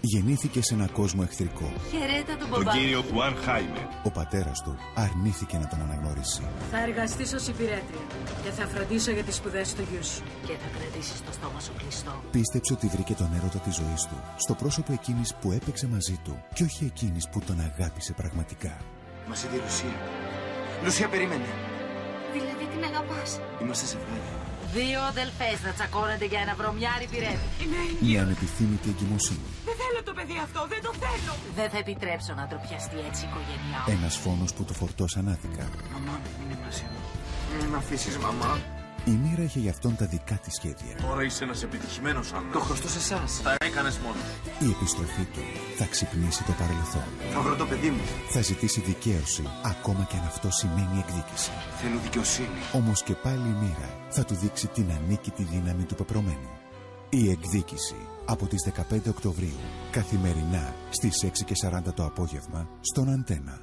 Γεννήθηκε σε ένα κόσμο εχθρικό. Χαιρέτα τον μπαμπά. Τον κύριο Κουάν Χάιμε. Ο πατέρας του αρνήθηκε να τον αναγνωρίσει. Θα εργαστείς ως υπηρέτρια και θα φροντίσω για τις σπουδές του γιού σου. Και θα κρατήσεις το στόμα σου κλειστό. Πίστεψε ότι βρήκε τον έρωτα της ζωής του στο πρόσωπο εκείνης που έπαιξε μαζί του και όχι εκείνης που τον αγάπησε πραγματικά. Μας είδε η Λουσία. Λουσία, περίμενε. Δηλαδή την αγαπάς? Είμαστε ζευγάρι. Δύο αδελφές να τσακώνονται για ένα βρωμιάρι πυρέτη. Μια ανεπιθύμητη εγκυμοσύνη. Δεν θέλω το παιδί αυτό, δεν το θέλω! Δεν θα επιτρέψω να ντροπιαστεί έτσι η οικογένειά μου. Ένας φόνος που το φορτώσαν άδικα. Μαμά, μην είναι μαζί μου. Μην με αφήσεις, μαμά. Η μοίρα είχε για αυτόν τα δικά της σχέδια. Τώρα είσαι ένας επιτυχημένος άντρας. Το χρωστώ σε εσάς. Τα έκανες μόνος. Η επιστροφή του θα ξυπνήσει το παρελθόν. Θα βρω το παιδί μου. Θα ζητήσει δικαίωση, ακόμα και αν αυτό σημαίνει εκδίκηση. Θέλω δικαιοσύνη. Όμως και πάλι η μοίρα θα του δείξει την ανίκητη δύναμη του πεπρωμένου. Η εκδίκηση από τις 15 Οκτωβρίου, καθημερινά στις 6:40 το απόγευμα, στον Αντένα.